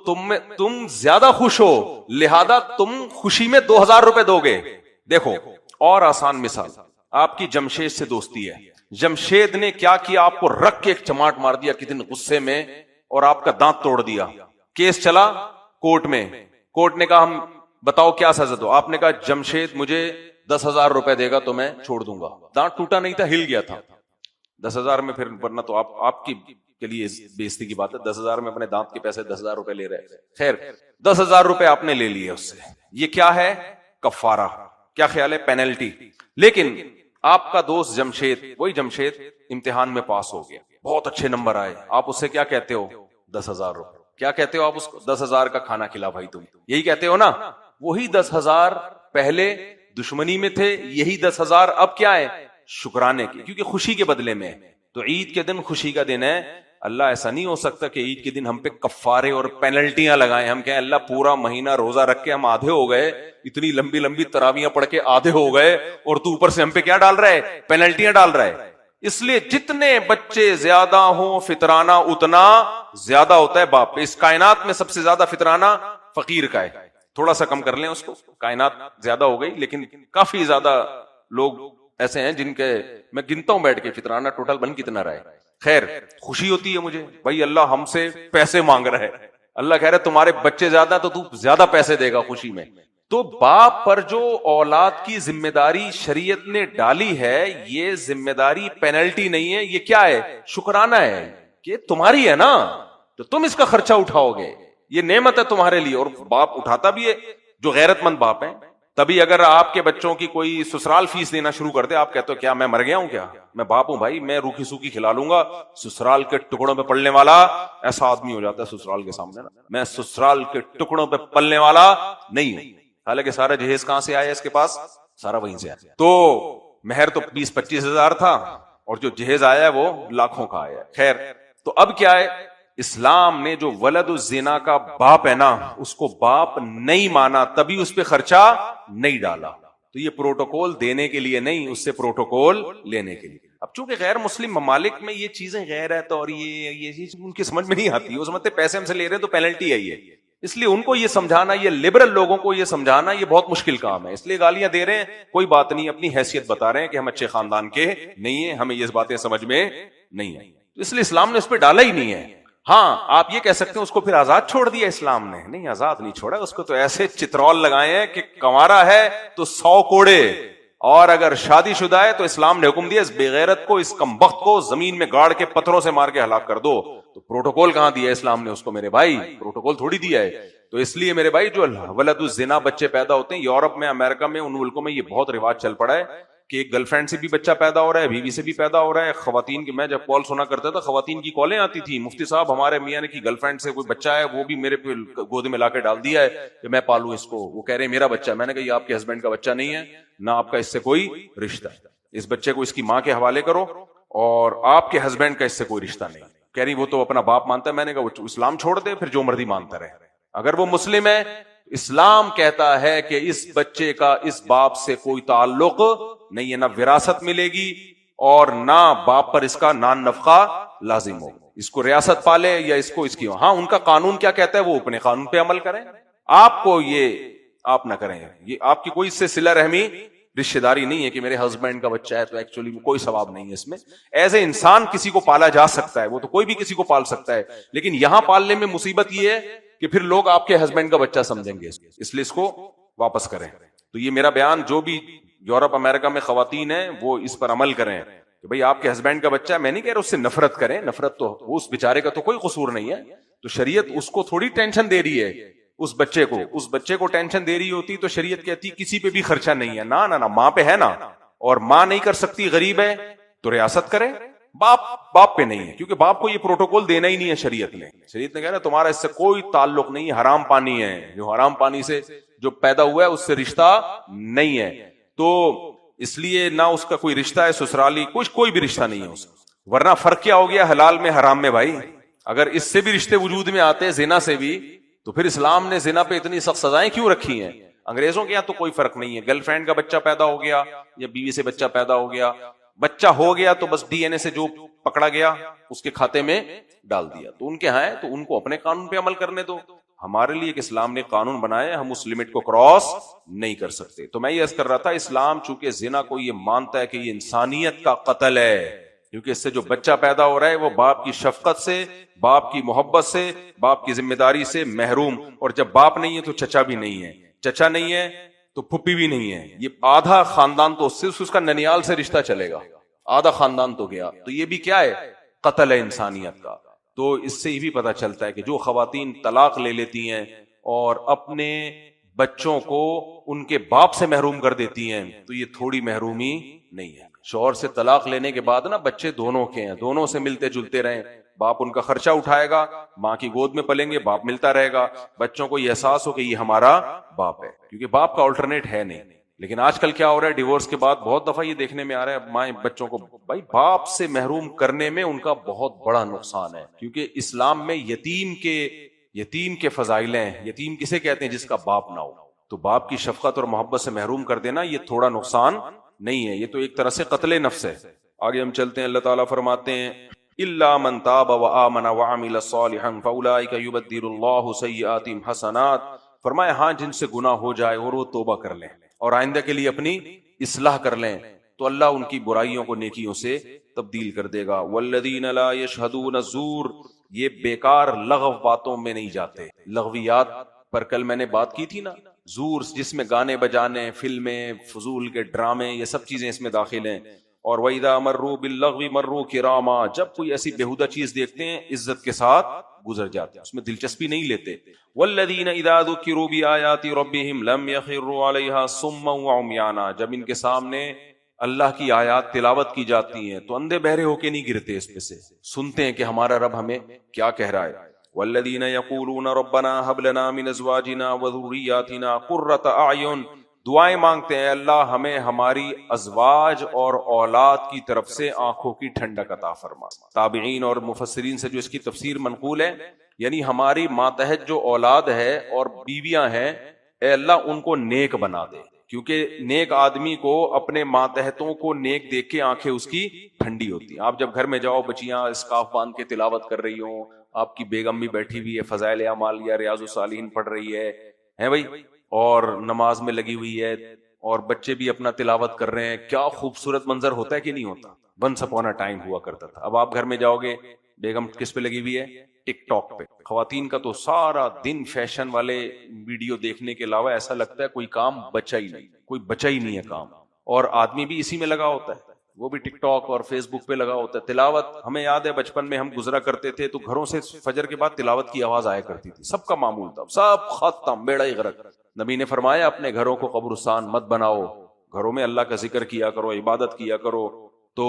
تم زیادہ خوش ہو، لہذا تم خوشی میں 2000 روپے دو گے. دیکھو اور آسان مثال، آپ کی جمشید سے دوستی ہے، جمشید نے کیا کیا، آپ کو رکھ کے ایک چماٹ مار دیا کتنے غصے میں اور آپ کا دانت توڑ دیا. کیس چلا کورٹ میں، کورٹ نے کہا ہم بتاؤ کیا سزا دو. آپ نے کہا جمشید مجھے 10,000 روپے دے گا تو میں چھوڑ دوں گا. دانت ٹوٹا نہیں تھا، ہل گیا تھا. 10,000 میں پھر ورنہ تو آپ کی کے لیے بےزتی کی بات ہے. 10,000 میں اپنے دانت کے پیسے 10,000 روپے لے رہے. خیر 10,000 روپے آپ نے لے لیے اس سے. یہ کیا ہے؟ کفارہ. کیا خیال ہے؟ پینلٹی. لیکن آپ کا دوست جمشید، وہی جمشید امتحان میں پاس ہو گیا، بہت اچھے نمبر آئے. آپ اس سے کیا کہتے ہو؟ 10,000 روپے. کیا کہتے ہو آپ اس کو؟ 10,000 کا کھانا کھلا بھائی تم. یہی کہتے ہو نا. وہی 10,000 پہلے دشمنی میں تھے، یہی 10,000 اب کیا ہے؟ شکرانے کی، کیونکہ خوشی کے بدلے میں. تو عید کے دن خوشی کا دن ہے. اللہ ایسا نہیں ہو سکتا کہ عید کے دن ہم پہ کفارے اور پینلٹیاں لگائیں. ہم کہیں اللہ پورا مہینہ روزہ رکھ کے ہم آدھے ہو گئے، اتنی لمبی لمبی تراویاں پڑھ کے آدھے ہو گئے، اور تو اوپر سے ہم پہ کیا ڈال رہا ہے؟ پینلٹیاں ڈال رہا ہے. اس لیے جتنے بچے زیادہ ہوں فطرانہ اتنا زیادہ ہوتا ہے باپ پہ. اس کائنات میں سب سے زیادہ فطرانہ فقیر کا ہے. تھوڑا سا کم کر لیں اس کو، کائنات زیادہ ہو گئی لیکن کافی زیادہ لوگ ایسے ہیں جن کے میں گنتا ہوں بیٹھ کے فطرانہ ٹوٹل بن کتنا رہا ہے. خیر خوشی ہوتی ہے مجھے، بھائی اللہ ہم سے پیسے مانگ رہا ہے. اللہ کہہ رہے تمہارے بچے زیادہ تو زیادہ پیسے دے گا خوشی میں. تو باپ پر جو اولاد کی ذمہ داری شریعت نے ڈالی ہے، یہ ذمہ داری پینلٹی نہیں ہے، یہ کیا ہے؟ شکرانہ ہے کہ تمہاری ہے نا تو تم اس کا خرچہ اٹھاؤ گے، یہ نعمت ہے تمہارے لیے. اور باپ اٹھاتا بھی ہے جو غیرت مند باپ ہیں. تبھی اگر آپ کے بچوں کی کوئی سسرال فیس دینا شروع کر دے، آپ کہتے ہو کیا میں مر گیا ہوں؟ کیا میں باپ ہوں بھائی؟ میں روکھی سوکھی کھلا لوں گا. سسرال کے ٹکڑوں پہ پلنے والا ایسا آدمی ہو جاتا ہے سسرال کے سامنے نا. میں سسرال کے ٹکڑوں پہ پلنے والا نہیں ہوں. حالانکہ سارا جہیز کہاں سے آیا اس کے پاس؟ سارا وہیں سے آیا. تو مہر تو 20-25 ہزار تھا اور جو جہیز آیا ہے وہ لاکھوں کا آیا. خیر تو اب کیا ہے؟ اسلام نے جو ولد الزنا کا باپ ہے نا اس کو باپ نہیں مانا، تبھی اس پہ خرچہ نہیں ڈالا. تو یہ پروٹوکول دینے کے لیے نہیں، اس سے پروٹوکول لینے کے لیے. اب چونکہ غیر مسلم ممالک میں یہ چیزیں غیر ہے تو اور یہ چیز ان کی سمجھ میں نہیں آتی. وہ سمجھتے پیسے ہم سے لے رہے ہیں تو پینلٹی ہے. یہ اس لیے ان کو یہ سمجھانا، یہ لبرل لوگوں کو یہ سمجھانا یہ بہت مشکل کام ہے. اس لیے گالیاں دے رہے ہیں، کوئی بات نہیں، اپنی حیثیت بتا رہے ہیں کہ ہم اچھے خاندان کے نہیں ہیں، ہمیں یہ باتیں سمجھ میں نہیں ہیں. اس لیے اسلام نے اس پہ ڈالا ہی نہیں ہے. ہاں آپ یہ کہہ سکتے ہیں اس کو پھر آزاد چھوڑ دیا اسلام نے. نہیں آزاد نہیں چھوڑا اس کو، تو ایسے چترول لگائے ہیں کہ کنوارا ہے تو 100 کوڑے، اور اگر شادی شدہ ہے تو اسلام نے حکم دیا اس بے غیرت کو، اس کمبخت کو زمین میں گاڑ کے پتھروں سے مار کے ہلاک کر دو. تو پروٹوکول کہاں دیا اسلام نے اس کو میرے بھائی؟ پروٹوکول تھوڑی دیا ہے. تو اس لیے میرے بھائی جو ولد الزنا بچے پیدا ہوتے ہیں، یورپ میں، امریکہ میں، ان ملکوں میں یہ بہت رواج چل پڑا ہے کہ ایک گرل فرینڈ سے بھی بچہ پیدا ہو رہا ہے، بیوی سے بھی پیدا ہو رہا ہے. خواتین کی، میں جب کال سنا کرتا تھا خواتین کی کالیں آتی تھی، مفتی صاحب ہمارے میاں نے کی گرل فرینڈ سے کوئی بچہ ہے، وہ بھی میرے گود میں لا کے ڈال دیا ہے کہ میں پالوں اس کو. وہ کہہ رہے ہیں میرا بچہ. میں نے کہا یہ آپ کے ہسبینڈ کا بچہ نہیں ہے، نہ آپ کا اس سے کوئی رشتہ. اس بچے کو اس کی ماں کے حوالے کرو، اور آپ کے ہسبینڈ کا اس سے کوئی رشتہ نہیں. کہہ رہی وہ تو اپنا باپ مانتا ہے. میں نے کہا وہ اسلام چھوڑ دے، پھر جو مرضی مانتا رہے. اگر وہ مسلم ہے، اسلام کہتا ہے کہ اس بچے کا اس باپ سے کوئی تعلق نہیں ہے، نہ وراثت ملے گی اور نہ باپ پر اس کا نان نفقہ لازم ہو. اس کو ریاست پالے یا اس کو اس کی، ہاں ان کا قانون کیا کہتا ہے وہ اپنے قانون پہ عمل کریں. آپ کو یہ آپ نہ کریں. یہ آپ کی کوئی اس سے صلہ رحمی رشتہ داری نہیں ہے کہ میرے ہسبینڈ کا بچہ ہے تو ایکچولی کوئی ثواب نہیں ہے اس میں. ایز اے انسان کسی کو پالا جا سکتا ہے، وہ تو کوئی بھی کسی کو پال سکتا ہے، لیکن یہاں پالنے میں مصیبت یہ ہے کہ پھر لوگ آپ کے ہسبینڈ کا بچہ سمجھیں گے. اس لیے اس کو واپس کریں. تو یہ میرا بیان، جو بھی یورپ امریکہ میں خواتین ہیں وہ اس پر عمل کریں کہ بھئی آپ کے ہسبینڈ کا بچہ ہے. میں نہیں کہہ رہا اس سے نفرت کریں، نفرت تو اس بیچارے کا تو کوئی قصور نہیں ہے. تو شریعت اس کو تھوڑی ٹینشن دے رہی ہے، اس بچے کو ٹینشن دے رہی ہوتی تو شریعت کہتی کسی پہ بھی خرچہ نہیں ہے. نہ ماں پہ ہے نا، اور ماں نہیں کر سکتی، غریب ہے تو ریاست کرے. باپ پہ نہیں ہے، کیونکہ باپ کو یہ پروٹوکول دینا ہی نہیں ہے شریعت نے. شریعت نے کہا نا تمہارا اس سے کوئی تعلق نہیں، حرام پانی ہے، جو حرام پانی سے جو پیدا ہوا ہے اس سے رشتہ نہیں ہے. تو اس لیے نہ اس کا کوئی رشتہ ہے سسرالی، کوئی بھی رشتہ نہیں ہے اس کا. ورنہ فرق کیا ہو گیا حلال میں حرام میں بھائی؟ اگر اس سے بھی رشتے وجود میں آتے زنا سے بھی تو پھر اسلام نے زنا پہ اتنی سخت سزائیں کیوں رکھی ہیں؟ انگریزوں کے یہاں تو کوئی فرق نہیں ہے، گرل فرینڈ کا بچہ پیدا ہو گیا یا بیوی سے بچہ پیدا ہو گیا، بچہ ہو گیا تو بس ڈی این اے سے جو پکڑا گیا اس کے کھاتے میں ڈال دیا. تو ان کے ہاں ہے تو ان کو اپنے قانون پہ عمل کرنے دو. ہمارے لیے کہ اسلام نے قانون بنایا، ہم اس لمٹ کو کراس نہیں کر سکتے. تو میں یہ عرض کر رہا تھا، اسلام چونکہ زنا کو یہ مانتا ہے کہ یہ انسانیت کا قتل ہے، کیونکہ اس سے جو بچہ پیدا ہو رہا ہے وہ باپ کی شفقت سے، باپ کی محبت سے، باپ کی ذمہ داری سے محروم. اور جب باپ نہیں ہے تو چچا بھی نہیں ہے، چچا نہیں ہے تو پھپھی بھی نہیں ہے، یہ آدھا خاندان تو صرف اس کا ننیال سے رشتہ چلے گا، آدھا خاندان تو گیا. تو یہ بھی کیا ہے؟ قتل ہے انسانیت کا. تو اس سے یہ بھی پتا چلتا ہے کہ جو خواتین طلاق لے لیتی ہیں اور اپنے بچوں کو ان کے باپ سے محروم کر دیتی ہیں تو یہ تھوڑی محرومی نہیں ہے. شوہر سے طلاق لینے کے بعد نا بچے دونوں کے ہیں، دونوں سے ملتے جلتے رہیں، باپ ان کا خرچہ اٹھائے گا، ماں کی گود میں پلیں گے، باپ ملتا رہے گا، بچوں کو یہ احساس ہو کہ یہ ہمارا باپ ہے، کیونکہ باپ کا آلٹرنیٹ ہے نہیں. لیکن آج کل کیا ہو رہا ہے، ڈیورس کے بعد بہت دفعہ یہ دیکھنے میں آ رہا ہے مائیں بچوں کو بھائی باپ سے محروم کرنے میں ان کا بہت بڑا نقصان ہے. کیونکہ اسلام میں یتیم کے فضائل ہیں. یتیم کسے کہتے ہیں؟ جس کا باپ نہ ہو. تو باپ کی شفقت اور محبت سے محروم کر دینا یہ تھوڑا نقصان نہیں ہے، یہ تو ایک طرح سے قتل نفس ہے. آگے ہم چلتے ہیں، اللہ تعالیٰ فرماتے ہیں الا من تاب وآمن وعمل صالحا فاولئک یبدل اللہ سیئاتہم حسنات. فرمایا ہاں جن سے گناہ ہو جائے اور وہ توبہ کر لیں اور آئندہ کے لیے اپنی اصلاح کر لیں تو اللہ ان کی برائیوں کو نیکیوں سے تبدیل کر دے گا. والذین لا یشہدون الزور، یہ بیکار لغو باتوں میں نہیں جاتے. لغویات پر کل میں نے بات کی تھی نا، زور جس میں گانے بجانے، فلمیں، فضول کے ڈرامے، یہ سب چیزیں اس میں داخل ہیں. اور وَإِذَا مَرُّوا بِاللَّغْوِ مَرُّوا كِرَامًا، جب کوئی ایسی بےہودہ چیز دیکھتے ہیں عزت کے ساتھ گزر جاتے ہیں، اس میں دلچسپی نہیں لیتے. وَالَّذِينَ إِذَا ذُكِّرُوا بِآيَاتِ رَبِّهِمْ لَمْ يَخِرُّوا عَلَيْهَا صُمًّا وَعُمْيَانًا، جب ان کے سامنے اللہ کی آیات تلاوت کی جاتی ہیں تو اندھے بہرے ہو کے نہیں گرتے، اس پہ سے سنتے ہیں کہ ہمارا رب ہمیں کیا کہہ رہا ہے. وَالَّذِينَ يَقُولُونَ رَبَّنَا هَبْ لَنَا مِنْ أَزْوَاجِنَا وَذُرِّيَّاتِنَا قُرَّةَ أَعْيُنٍ، دعائیں مانگتے ہیں اللہ ہمیں ہماری ازواج اور اولاد کی طرف سے آنکھوں کی ٹھنڈک عطا فرما. تابعین اور مفسرین سے جو اس کی تفسیر منقول ہے، یعنی ہماری ماتحت جو اولاد ہے اور بیویاں ہیں، اے اللہ ان کو نیک بنا دے، کیونکہ نیک آدمی کو اپنے ماتحتوں کو نیک دیکھ کے آنکھیں اس کی ٹھنڈی ہوتی ہیں. آپ جب گھر میں جاؤ، بچیاں اسکارف باندھ کے تلاوت کر رہی ہوں، آپ کی بیگم بھی بیٹھی ہوئی ہے فضائل اعمال یا ریاض الصالحین پڑھ رہی ہے بھائی، اور نماز میں لگی ہوئی ہے، اور بچے بھی اپنا تلاوت کر رہے ہیں، کیا خوبصورت منظر ہوتا ہے کہ نہیں ہوتا؟ ونس اپون اے ٹائم ہوا کرتا تھا. اب آپ گھر میں جاؤ گے، بیگم کس پہ لگی ہوئی ہے؟ ٹک ٹاک پہ. خواتین کا تو سارا دن فیشن والے ویڈیو دیکھنے کے علاوہ ایسا لگتا ہے کوئی کام بچا ہی نہیں، کوئی بچا ہی نہیں ہے کام. اور آدمی بھی اسی میں لگا ہوتا ہے، وہ بھی ٹک ٹاک اور فیس بک پہ لگا ہوتا ہے. تلاوت ہمیں یاد ہے بچپن میں ہم گزرا کرتے تھے تو گھروں سے فجر کے بعد تلاوت کی آواز آیا کرتی تھی، سب کا معمول تھا، سب ختم، بیڑا ہی غرق. نبی نے فرمایا اپنے گھروں کو قبرستان مت بناؤ، گھروں میں اللہ کا ذکر کیا کرو، عبادت کیا کرو. تو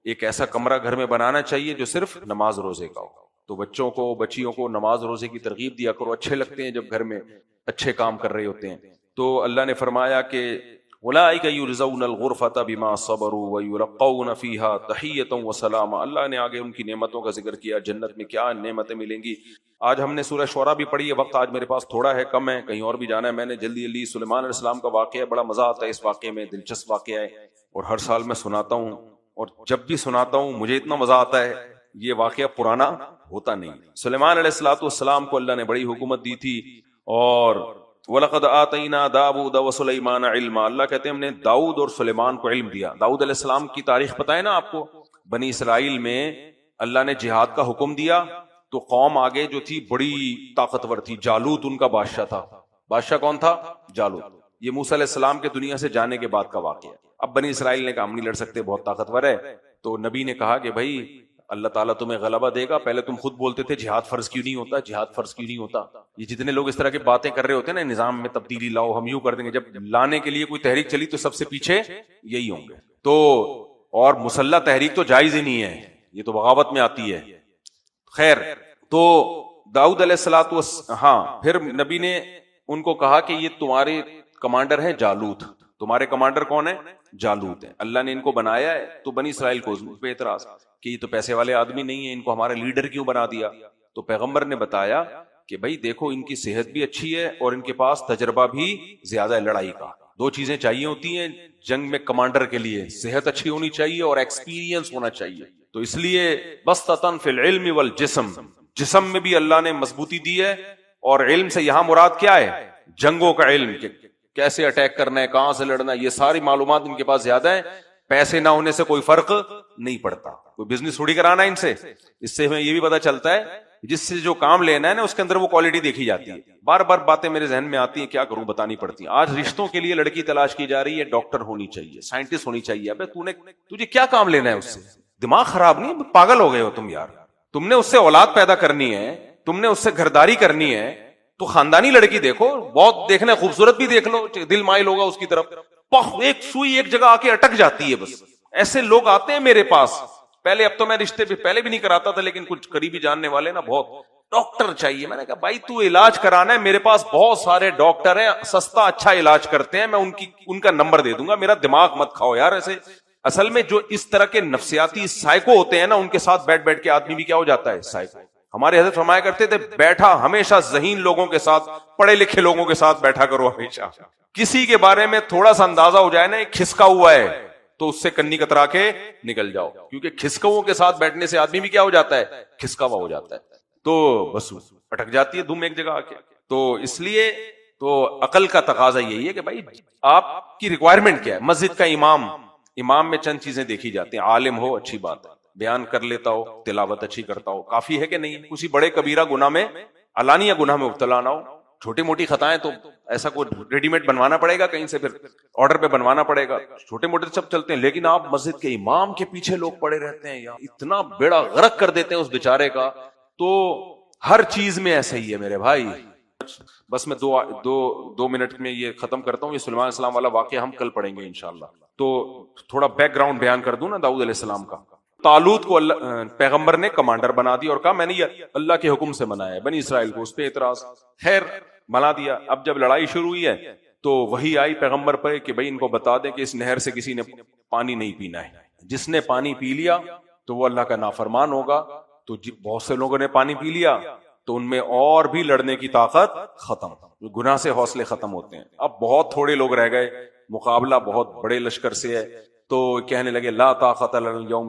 ایک ایسا کمرہ گھر میں بنانا چاہیے جو صرف نماز روزے کا ہو. تو بچوں کو، بچیوں کو نماز روزے کی ترغیب دیا کرو، اچھے لگتے ہیں جب گھر میں اچھے کام کر رہے ہوتے ہیں. تو اللہ نے فرمایا کہ اولئک یجزون الغرفۃ بما صبروا ویلقون فیہا تحیۃ وسلاما. اللہ نے آگے ان کی نعمتوں کا ذکر کیا، جنت میں کیا نعمتیں ملیں گی. آج ہم نے سورہ شعراء بھی پڑھی ہے، وقت آج میرے پاس تھوڑا ہے، کم ہے، کہیں اور بھی جانا ہے. میں نے جلدی سلیمان علیہ السلام کا واقعہ، بڑا مزہ آتا ہے اس واقعے میں، دلچسپ واقعہ ہے اور ہر سال میں سناتا ہوں، اور جب بھی سناتا ہوں مجھے اتنا مزہ آتا ہے. یہ واقعہ پرانا ہوتا نہیں. سلیمان علیہ السلام کو اللہ نے بڑی حکومت دی تھی. اور وَلَقَدْ آتَيْنَا دَاوُودَ وَسُلَيْمَانَ عِلْمًا، اللہ کہتے ہیں ہم نے داؤد اور سلیمان کو علم دیا. داؤد علیہ السلام کی تاریخ پتہ ہے نا آپ کو؟ بنی اسرائیل میں اللہ نے جہاد کا حکم دیا تو قوم آگے جو تھی بڑی طاقتور تھی. جالوت ان کا بادشاہ تھا. بادشاہ کون تھا؟ جالوت. یہ موسیٰ علیہ السلام کے دنیا سے جانے کے بعد کا واقعہ. اب بنی اسرائیل نے کہا ہم نہیں لڑ سکتے، بہت طاقتور ہے. تو نبی نے کہا کہ بھائی اللہ تعالیٰ تمہیں غلبہ دے گا. پہلے تم خود بولتے تھے جہاد فرض کیوں نہیں ہوتا، جہاد فرض کیوں نہیں ہوتا. یہ جتنے لوگ اس طرح کی باتیں کر رہے ہوتے ہیں نا، نظام میں تبدیلی لاؤ، ہم یوں کر دیں گے، جب لانے کے لیے کوئی تحریک چلی تو سب سے پیچھے یہی ہوں گے. تو اور مسلح تحریک تو جائز ہی نہیں ہے، یہ تو بغاوت میں آتی ہے. خیر، تو داؤد علیہ السلام، ہاں، پھر نبی نے ان کو کہا کہ یہ تمہارے کمانڈر ہیں جالوت. تمہارے کمانڈر کون ہیں؟ جالوت ہیں. اللہ نے ان کو بنایا ہے. تو بنی اسرائیل کو اس پہ اعتراض کہ یہ تو پیسے والے آدمی نہیں ہیں، ان کو ہمارا لیڈر کیوں بنا دیا. تو پیغمبر نے بتایا کہ بھائی دیکھو ان کی صحت بھی اچھی ہے اور ان کے پاس تجربہ بھی زیادہ ہے لڑائی کا. دو چیزیں چاہیے ہوتی ہیں جنگ میں کمانڈر کے لیے, صحت اچھی ہونی چاہیے اور ایکسپیرینس ہونا چاہیے. تو اس لیے بسطۃ فی العلم والجسم, جسم میں بھی اللہ نے مضبوطی دی ہے, اور علم سے یہاں مراد کیا ہے؟ جنگوں کا علم, کہ کیسے اٹیک کرنا ہے, کہاں سے لڑنا ہے, یہ ساری معلومات ان کے پاس زیادہ ہیں. پیسے نہ ہونے سے کوئی فرق نہیں پڑتا, کوئی بزنس تھوڑی کرانا ہے ان سے. اس سے ہمیں یہ بھی پتا چلتا ہے جس سے جو کام لینا ہے نا اس کے اندر وہ کوالٹی دیکھی جاتی ہے. بار بار باتیں میرے ذہن میں آتی ہیں, کیا کروں بتانی پڑتی ہیں. آج رشتوں کے لیے لڑکی تلاش کی جا رہی ہے, ڈاکٹر ہونی چاہیے, سائنٹسٹ ہونی چاہیے. ابے تجھے کیا کام لینا ہے اس سے؟ دماغ خراب نہیں, پاگل ہو گئے ہو تم یار. تم نے اس سے اولاد پیدا کرنی ہے, تم نے اس سے گھرداری کرنی ہے, تو خاندانی لڑکی دیکھو, بہت دیکھنا خوبصورت بھی دیکھ لو, دل مائل ہوگا اس کی طرف, ایک سوئی ایک جگہ آ کے اٹک جاتی ہے بس. ایسے لوگ آتے ہیں میرے پاس. پہلے, اب تو میں رشتے پہلے بھی نہیں کراتا تھا, لیکن کچھ قریبی جاننے والے نا بہت ڈاکٹر چاہیے. میں نے کہا بھائی تو علاج کرانا ہے, میرے پاس بہت سارے ڈاکٹر ہیں, سستا اچھا علاج کرتے ہیں, میں ان کا نمبر دے دوں گا, میرا دماغ مت کھاؤ یار. ایسے اصل میں جو اس طرح کے نفسیاتی سائیکو ہوتے ہیں نا, ان کے ساتھ بیٹھ کے آدمی بھی کیا ہو جاتا ہے؟ سائیکو. ہمارے حضرت فرمایا کرتے تھے بیٹھا ہمیشہ ذہین لوگوں کے ساتھ, پڑھے لکھے لوگوں کے ساتھ بیٹھا کرو ہمیشہ. کسی کے بارے میں تھوڑا سا اندازہ ہو جائے نا ایک کھسکا ہوا ہے, تو اس سے کنی کترا کے نکل جاؤ, کیونکہ کھسکوں کے ساتھ بیٹھنے سے آدمی بھی کیا ہو جاتا ہے؟ کھسکا ہوا ہو جاتا ہے, تو بس اٹک جاتی ہے دھوم ایک جگہ آ کے. تو اس لیے تو عقل کا تقاضا یہی ہے کہ بھائی آپ کی ریکوائرمنٹ کیا ہے. مسجد کا امام میں چند چیزیں دیکھی جاتی ہیں. عالم ہو اچھی بات ہے, بیان کر لیتا ہو, تلاوت اچھی کرتا ہو, کافی ہے کہ نہیں؟ کسی بڑے کبیرہ گناہ میں, علانیہ گناہ میں مبتلا نہ ہو. چھوٹی موٹی خطائیں تو ایسا کوئی ریڈی میڈ بنوانا پڑے گا کہیں سے, پھر آرڈر پہ بنوانا پڑے گا. چھوٹے موٹے سب چلتے ہیں, لیکن آپ مسجد کے امام کے پیچھے لوگ پڑے رہتے ہیں, اتنا بیڑا غرق کر دیتے ہیں اس بیچارے کا. تو ہر چیز میں ایسا ہی ہے میرے بھائی. بس میں دو منٹ میں یہ ختم کرتا ہوں. یہ سلیمان علیہ السلام والا واقعہ ہم کل پڑھیں گے انشاءاللہ. تو تھوڑا بیک گراؤنڈ بیان کر دوں نا داؤد علیہ السلام کا. طالوت کو پیغمبر نے کمانڈر بنا دیا اور کہا میں نے یہ اللہ کے حکم سے بنایا ہے. بنی اسرائیل کو اس پہ اعتراض, خیر بنا دیا. اب جب لڑائی شروع ہوئی ہے تو وہی آئی پیغمبر پر کہ بھائی ان کو بتا دیں کہ اس نہر سے کسی نے پانی نہیں پینا ہے. جس نے پانی پی لیا تو وہ اللہ کا نافرمان ہوگا. تو بہت سے لوگوں نے پانی پی لیا تو ان میں اور بھی لڑنے کی طاقت ختم, گناہ سے حوصلے ختم ہوتے ہیں. اب بہت تھوڑے لوگ رہ گئے, مقابلہ بہت بڑے لشکر سے ہے. تو کہنے لگے لا طاقت لنا اليوم,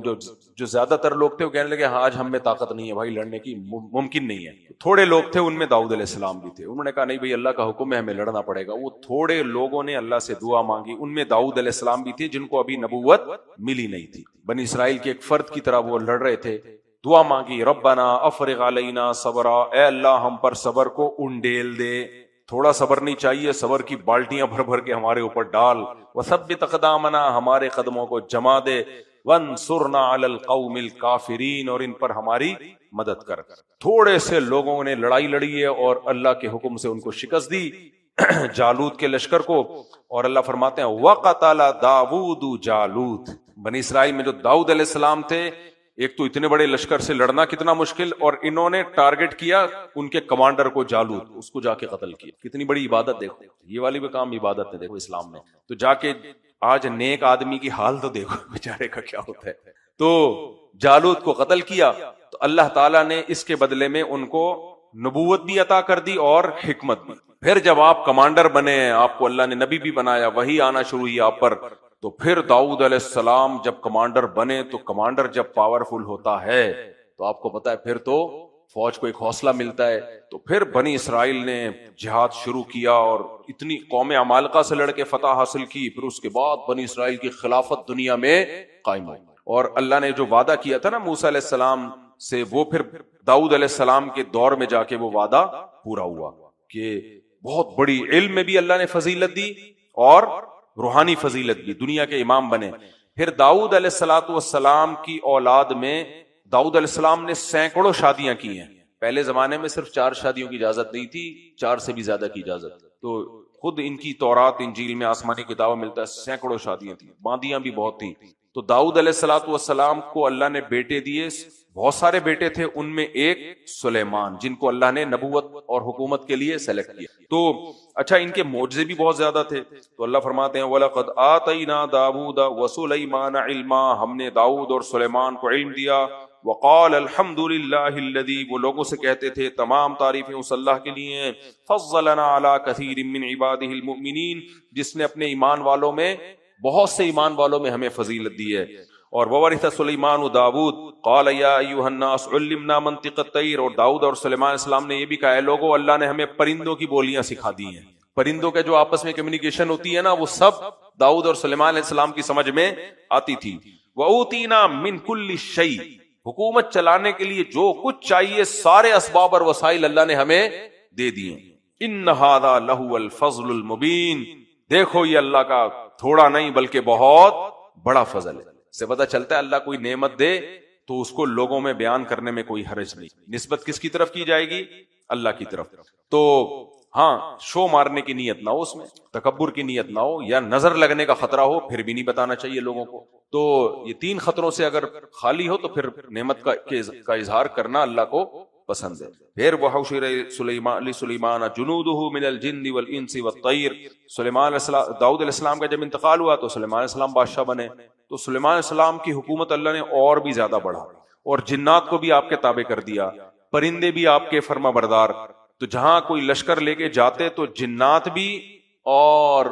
جو زیادہ تر لوگ تھے وہ کہنے لگے ہاں آج ہم میں طاقت نہیں ہے بھائی, لڑنے کی ممکن نہیں ہے. تھوڑے لوگ تھے, ان میں داؤد علیہ السلام بھی تھے. انہوں نے کہا نہیں بھائی اللہ کا حکم ہے, ہمیں لڑنا پڑے گا. وہ تھوڑے لوگوں نے اللہ سے دعا مانگی, ان میں داؤد علیہ السلام بھی تھے جن کو ابھی نبوت ملی نہیں تھی. بنی اسرائیل کے ایک فرد کی طرح وہ لڑ رہے تھے. دعا مانگی ربنا افرغ علینا صبرا, اے اللہ ہم پر صبر کو انڈیل دے. تھوڑا صبر نہیں چاہیے, صبر کی بالٹیاں بھر بھر کے ہمارے اوپر ڈال. وثبت اقدامنا, ہمارے قدموں کو جما دے. وانصرنا علی القوم الکافرین, اور ان پر ہماری مدد کر. تھوڑے سے لوگوں نے لڑائی لڑی ہے اور اللہ کے حکم سے ان کو شکست دی, جالوت کے لشکر کو. اور اللہ فرماتے ہیں وقتل داؤد جالوت. بنی اسرائیل میں جو داؤد علیہ السلام تھے, ایک تو اتنے بڑے لشکر سے لڑنا کتنا مشکل, اور انہوں نے ٹارگٹ کیا ان کے کمانڈر کو جالوت, اس کو جا کے قتل کیا. کتنی بڑی عبادت دیکھو, یہ والی بھی کام عبادت ہے دیکھو اسلام میں. تو جا کے آج نیک آدمی کی حال تو دیکھو بیچارے کا کیا ہوتا ہے. تو جالوت کو قتل کیا تو اللہ تعالیٰ نے اس کے بدلے میں ان کو نبوت بھی عطا کر دی اور حکمت بھی. پھر جب آپ کمانڈر بنے, آپ کو اللہ نے نبی بھی بنایا, وہی آنا شروع ہوئی آپ پر, تو پھر داؤد علیہ السلام جب کمانڈر بنے, تو کمانڈر جب پاورفل ہوتا ہے تو آپ کو پتا ہے پھر تو فوج کو ایک حوصلہ ملتا ہے. تو پھر بنی اسرائیل نے جہاد شروع کیا اور اتنی قوم عمالقہ سے لڑ کے فتح حاصل کی. پھر اس کے بعد بنی اسرائیل کی خلافت دنیا میں قائم ہوئی. اور اللہ نے جو وعدہ کیا تھا نا موسیٰ علیہ السلام سے, وہ پھر داؤد علیہ السلام کے دور میں جا کے وہ وعدہ پورا ہوا کہ بہت بڑی علم میں بھی اللہ نے فضیلت دی اور روحانی فضیلت بھی, دنیا کے امام بنے. پھر داؤد علیہ السلام کی اولاد میں داؤد علیہ السلام نے سینکڑوں شادیاں کی ہیں. پہلے زمانے میں صرف 4 شادیوں کی اجازت نہیں تھی, 4 سے بھی زیادہ کی اجازت. تو خود ان کی تورات انجیل میں آسمانی کتابوں ملتا ہے سینکڑوں شادیاں تھیں, باندیاں بھی بہت تھیں. تو داؤد علیہ السلام کو اللہ نے بیٹے دیے, بہت سارے بیٹے تھے, ان میں ایک سلیمان جن کو اللہ نے نبوت اور حکومت کے لیے سلیکٹ کیا. تو اچھا ان کے معجزے بھی بہت زیادہ تھے. تو اللہ فرماتے ہیں وَلَقَدْ آتَيْنَا دَاوُودَ وَسُلَيْمَانَ عِلْمًا, ہم نے داؤد اور سلیمان کو علم دیا. وقال الحمد للہ الذی، وہ لوگوں سے کہتے تھے تمام تعریفیں اس اللہ کے لیے ہیں، فضلنا علی کثیر من عبادہ المؤمنین، جس نے اپنے ایمان والوں میں، بہت سے ایمان والوں میں ہمیں فضیلت دی ہے. اور وورث سلیمان داود قال یا ایھا الناس علمنا منطق الطیر، اور داؤد اور سلیمان علیہ السلام نے یہ بھی کہا ہے لوگوں اللہ نے ہمیں پرندوں کی بولیاں سکھا دی ہیں. پرندوں کے جو آپس میں کمیونیکیشن ہوتی ہے نا، وہ سب داؤد اور سلیمان علیہ السلام کی سمجھ میں آتی تھی. وَأُوتِينَا مِن كُلِّ شَيْءٍ، حکومت چلانے کے لیے جو کچھ چاہیے سارے اسباب اور وسائل اللہ نے ہمیں دے دیے. إِنَّ هَذَا لَهُوَ الْفَضْلُ الْمُبِينُ، دیکھو یہ اللہ کا تھوڑا نہیں بلکہ بہت بڑا فضل ہے. سے پتہ چلتا ہے اللہ کوئی نعمت دے تو اس کو لوگوں میں بیان کرنے میں کوئی حرج نہیں. نسبت کس کی طرف کی جائے گی؟ اللہ کی طرف. تو ہاں شو مارنے کی نیت نہ ہو، اس میں تکبر کی نیت نہ ہو، یا نظر لگنے کا خطرہ ہو، پھر بھی نہیں بتانا چاہیے لوگوں کو. تو یہ تین خطروں سے اگر خالی ہو تو پھر نعمت کا اظہار کرنا اللہ کو پسند ہے. پھر وحشر سلیمان جنودہ من الجن والانس والطیر، سلیمان داؤد علیہ السلام کا جب انتقال ہوا تو سلیمان علیہ السلام بادشاہ بنے، تو سلیمان علیہ السلام کی حکومت اللہ نے اور بھی زیادہ بڑھا، اور جنات کو بھی آپ کے تابع کر دیا، پرندے بھی آپ کے فرما بردار. تو جہاں کوئی لشکر لے کے جاتے تو جنات بھی اور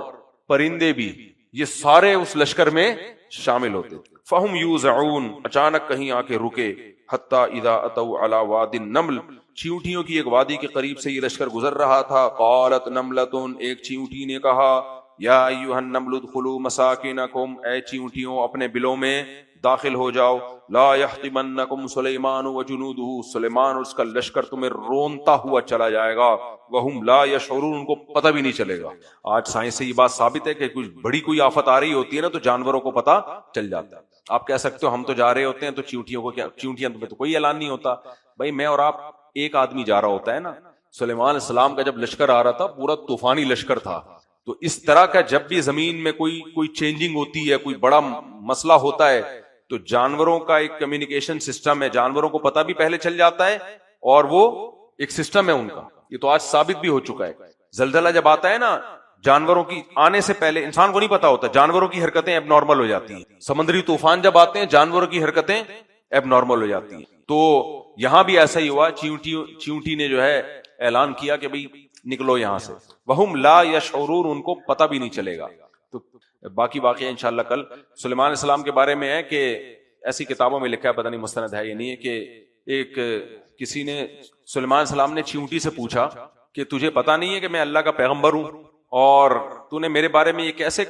پرندے بھی، یہ سارے اس لشکر میں شامل ہوتے. فہم یوزعون، اچانک کہیں آ کے رکے، حتی اذا اتوا علی واد النمل، چیونٹیوں کی ایک وادی کے قریب سے یہ لشکر گزر رہا تھا. قالت نملۃ، ایک چیونٹی نے کہا، یا ایھا النمل ادخلوا مساکنکم، اے چیونٹیوں اپنے بلوں میں داخل ہو جاؤ. لا یحطمنکم سلیمان وجنودہ، سلیمان اور اس کا لشکر تمہیں رونتا ہوا چلا جائے گا. وہم لا یشعرون، ان کو پتہ بھی نہیں چلے گا. آج سائنس سے یہ بات ثابت ہے کہ کچھ بڑی کوئی آفت آ رہی ہوتی ہے نا تو جانوروں کو پتہ چل جاتا ہے. آپ کہہ سکتے ہو ہم تو جا رہے ہوتے ہیں تو چیونٹیوں کو کیا، چیونٹیاں تمہیں تو کوئی اعلان نہیں ہوتا. بھائی میں اور آپ ایک آدمی جا رہا ہوتا ہے نا. سلیمان علیہ السلام کا جب لشکر آ رہا تھا پورا طوفانی لشکر تھا. تو اس طرح کا جب بھی زمین میں کوئی چینجنگ ہوتی ہے، کوئی بڑا مسئلہ ہوتا ہے، تو جانوروں کا ایک کمیونیکیشن سسٹم ہے، جانوروں کو پتہ بھی پہلے چل جاتا ہے، اور وہ ایک سسٹم ہے ان کا. یہ تو آج ثابت بھی ہو چکا ہے. زلزلہ جب آتا ہے نا، جانوروں کی آنے سے پہلے انسان کو نہیں پتا ہوتا، جانوروں کی حرکتیں اب نارمل ہو جاتی ہیں. سمندری طوفان جب آتے ہیں جانوروں کی حرکتیں اب نارمل ہو جاتی ہیں. تو یہاں بھی ایسا ہی ہوا. چیونٹی نے جو ہے اعلان کیا کہ بھئی نکلو یہاں سے. وہم لا یشعرون، ان کو پتہ بھی نہیں چلے گا. تو باقی واقعہ انشاءاللہ کل. سلیمان علیہ السلام کے بارے میں ہے کہ ایسی کتابوں میں لکھا ہے، پتہ نہیں مستند ہے یہ نہیں ہے، کہ ایک کسی نے سلیمان علیہ السلام نے چیونٹی سے پوچھا کہ تجھے پتہ نہیں ہے کہ میں اللہ کا پیغمبر ہوں، اور تو نے میرے بارے میں یہ کیسے